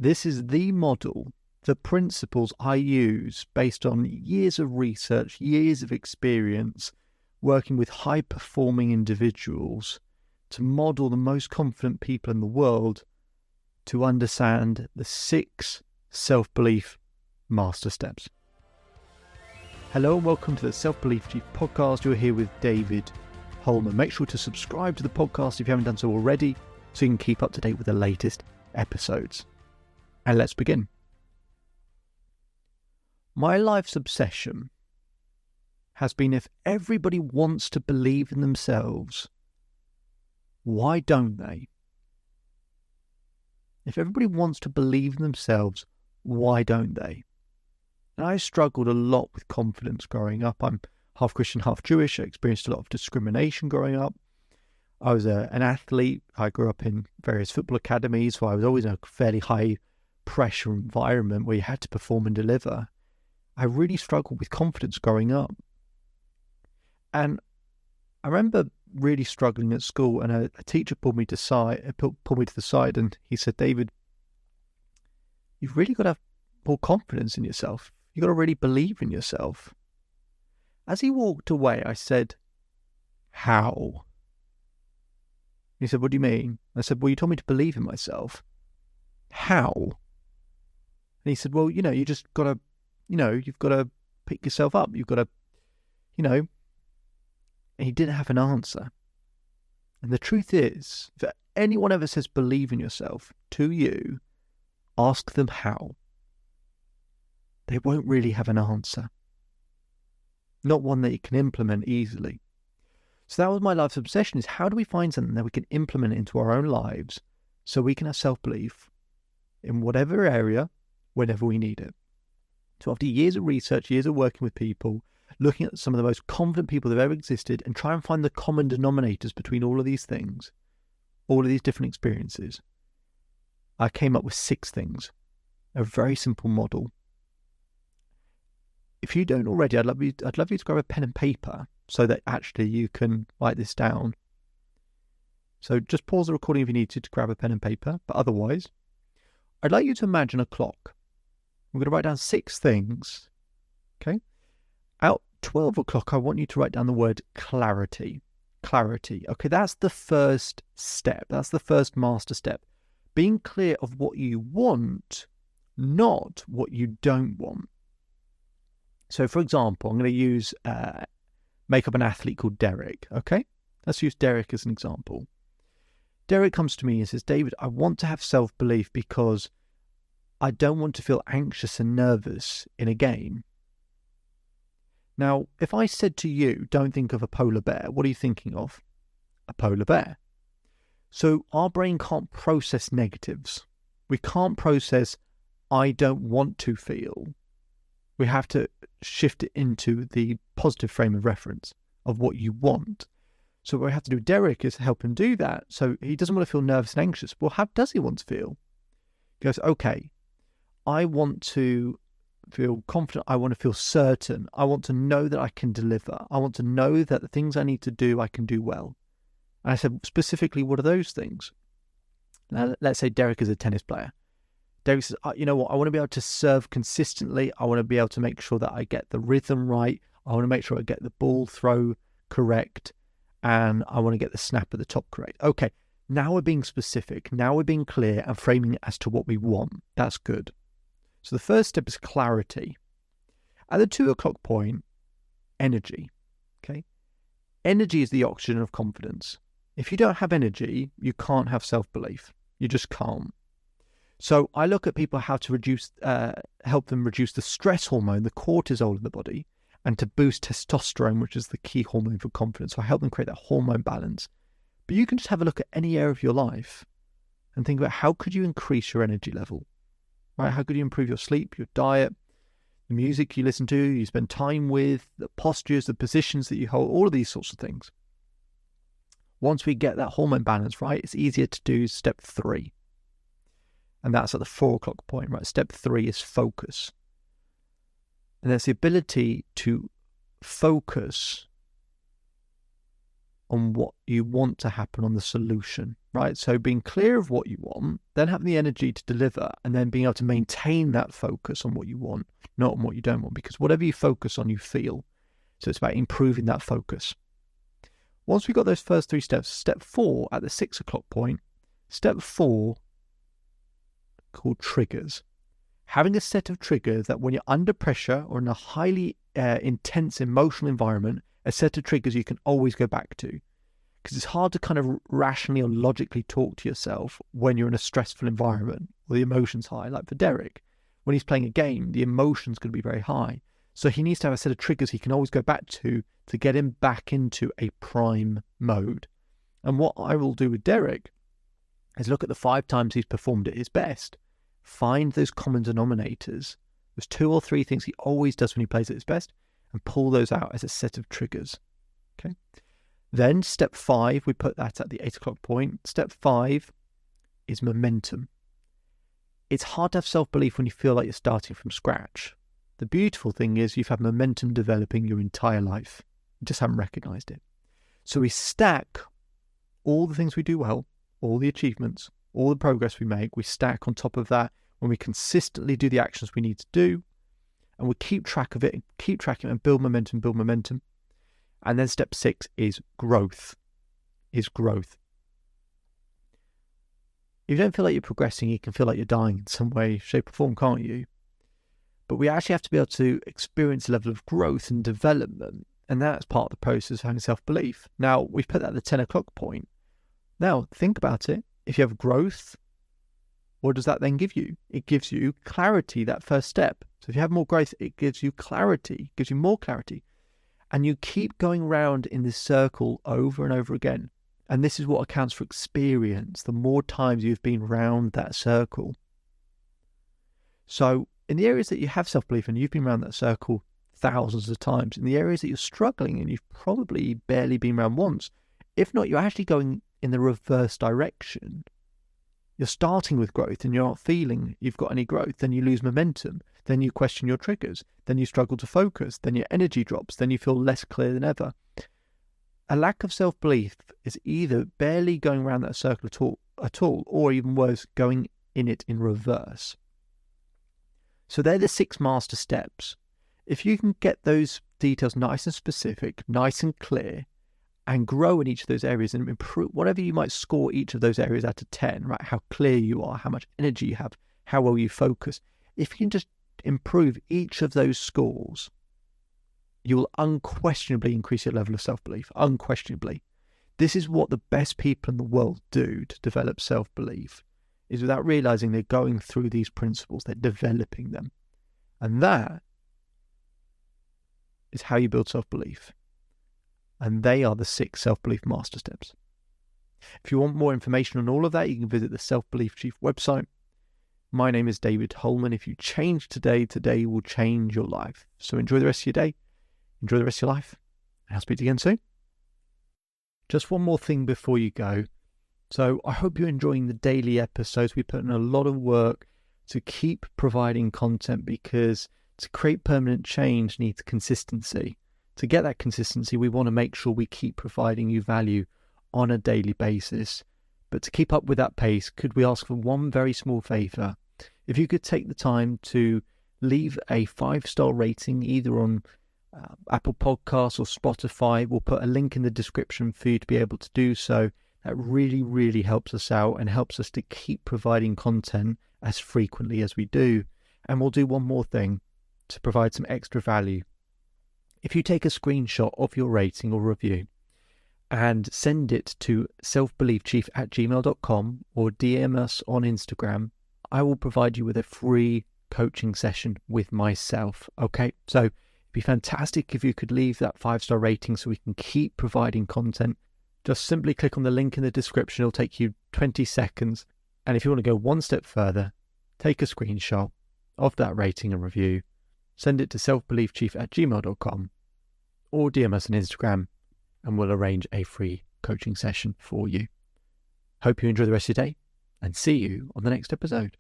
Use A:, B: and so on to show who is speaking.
A: This is the model, the principles I use based on years of research, years of experience, working with high-performing individuals to model the most confident people in the world to understand the 6 self-belief master steps. Hello and welcome to the Self-Belief Chief podcast. You're here with David Holman. Make sure to subscribe to the podcast if you haven't done so already so you can keep up to date with the latest episodes. And let's begin. My life's obsession has been, if everybody wants to believe in themselves, why don't they? If everybody wants to believe in themselves, why don't they? And I struggled a lot with confidence growing up. I'm half Christian, half Jewish. I experienced a lot of discrimination growing up. I was an athlete. I grew up in various football academies, so I was always in a fairly high pressure environment where you had to perform and deliver. I really struggled with confidence growing up. And I remember really struggling at school, and a teacher pulled me to the side and he said, "David, you've really got to have more confidence in yourself. You've got to really believe in yourself." As he walked away, I said, "How?" He said, "What do you mean?" I said, "Well, you told me to believe in myself. How?" And he said, "Well, you just got to, you've got to pick yourself up. You've got to, And he didn't have an answer. And the truth is, if anyone ever says believe in yourself to you, ask them how. They won't really have an answer. Not one that you can implement easily. So that was my life's obsession, is how do we find something that we can implement into our own lives so we can have self-belief in whatever area, whenever we need it. So after years of research, years of working with people, looking at some of the most confident people that have ever existed and try and find the common denominators between all of these things, all of these different experiences, I came up with 6 things, a very simple model. If you don't already, I'd love you to grab a pen and paper so that actually you can write this down. So just pause the recording if you need to grab a pen and paper, but otherwise, I'd like you to imagine a clock. We're going to write down 6 things, okay? At 12 o'clock, I want you to write down the word clarity. Clarity. Okay, that's the first step. That's the first master step. Being clear of what you want, not what you don't want. So, for example, I'm going to make up an athlete called Derek, okay? Let's use Derek as an example. Derek comes to me and says, "David, I want to have self-belief because I don't want to feel anxious and nervous in a game." Now, if I said to you, don't think of a polar bear, what are you thinking of? A polar bear. So our brain can't process negatives. We can't process, I don't want to feel. We have to shift it into the positive frame of reference of what you want. So what we have to do with Derek is help him do that. So he doesn't want to feel nervous and anxious. Well, how does he want to feel? He goes, okay, I want to feel confident. I want to feel certain. I want to know that I can deliver. I want to know that the things I need to do, I can do well. And I said, specifically, what are those things? Now, let's say Derek is a tennis player. Derek says, you know what? I want to be able to serve consistently. I want to be able to make sure that I get the rhythm right. I want to make sure I get the ball throw correct. And I want to get the snap at the top correct. Okay, now we're being specific. Now we're being clear and framing it as to what we want. That's good. So the first step is clarity. At the 2 o'clock point, energy. Okay, energy is the oxygen of confidence. If you don't have energy, you can't have self-belief. You just can't. So I look at people how to help them reduce the stress hormone, the cortisol in the body, and to boost testosterone, which is the key hormone for confidence. So I help them create that hormone balance. But you can just have a look at any area of your life and think about how could you increase your energy level, right? How could you improve your sleep, your diet, the music you listen to, you spend time with, the postures, the positions that you hold, all of these sorts of things. Once we get that hormone balance right, it's easier to do step 3. And that's at the 4 o'clock point, right? Step 3 is focus. And that's the ability to focus on what you want to happen, on the solution, right? So being clear of what you want, then having the energy to deliver, and then being able to maintain that focus on what you want, not on what you don't want, because whatever you focus on, you feel. So it's about improving that focus. Once we've got those first 3 steps, step 4 at the 6 o'clock point, step 4 called triggers. Having a set of triggers that when you're under pressure or in a highly intense emotional environment, a set of triggers you can always go back to. Because it's hard to kind of rationally or logically talk to yourself when you're in a stressful environment or the emotion's high. Like for Derek, when he's playing a game, the emotion's going to be very high. So he needs to have a set of triggers he can always go back to get him back into a prime mode. And what I will do with Derek is look at the 5 times he's performed at his best. Find those common denominators. There's 2 or 3 things he always does when he plays at his best, and pull those out as a set of triggers. Okay. Then step 5, we put that at the 8 o'clock point. Step 5 is momentum. It's hard to have self-belief when you feel like you're starting from scratch. The beautiful thing is you've had momentum developing your entire life. You just haven't recognized it. So we stack all the things we do well, all the achievements, all the progress we make, we stack on top of that when we consistently do the actions we need to do, and we keep track of it, and keep tracking and build momentum. And then step 6 is growth. If you don't feel like you're progressing, you can feel like you're dying in some way, shape or form, can't you? But we actually have to be able to experience a level of growth and development, and that's part of the process of having self-belief. Now, we've put that at the 10 o'clock point. Now, think about it. If you have growth, what does that then give you? It gives you clarity, that first step. So if you have more growth, it gives you clarity, gives you more clarity. And you keep going round in this circle over and over again. And this is what accounts for experience, the more times you've been round that circle. So in the areas that you have self-belief and you've been around that circle thousands of times, in the areas that you're struggling and you've probably barely been around once, if not, you're actually going in the reverse direction. You're starting with growth and you're not feeling you've got any growth, then you lose momentum, then you question your triggers, then you struggle to focus, then your energy drops, then you feel less clear than ever. A lack of self-belief is either barely going around that circle at all, or even worse, going in it in reverse. So they're the 6 master steps. If you can get those details nice and specific, nice and clear, and grow in each of those areas and improve whatever you might score each of those areas out of 10, right? How clear you are, how much energy you have, how well you focus. If you can just improve each of those scores, you will unquestionably increase your level of self-belief. Unquestionably. This is what the best people in the world do to develop self-belief, is without realizing they're going through these principles, they're developing them. And that is how you build self-belief. And they are the 6 self-belief master steps. If you want more information on all of that, you can visit the Self-Belief Chief website. My name is David Holman. If you change today, today will change your life. So enjoy the rest of your day. Enjoy the rest of your life. And I'll speak to you again soon. Just one more thing before you go. So I hope you're enjoying the daily episodes. We put in a lot of work to keep providing content, because to create permanent change needs consistency. To get that consistency, we want to make sure we keep providing you value on a daily basis. But to keep up with that pace, could we ask for one very small favor? If you could take the time to leave a 5-star rating either on Apple Podcasts or Spotify. We'll put a link in the description for you to be able to do so. That really, really helps us out and helps us to keep providing content as frequently as we do. And we'll do one more thing to provide some extra value. If you take a screenshot of your rating or review and send it to selfbeliefchief@gmail.com or DM us on Instagram, I will provide you with a free coaching session with myself. Okay, so it'd be fantastic if you could leave that 5-star rating so we can keep providing content. Just simply click on the link in the description. It'll take you 20 seconds. And if you want to go one step further, take a screenshot of that rating and review, send it to selfbeliefchief@gmail.com or DM us on Instagram, and we'll arrange a free coaching session for you. Hope you enjoy the rest of your day, and see you on the next episode.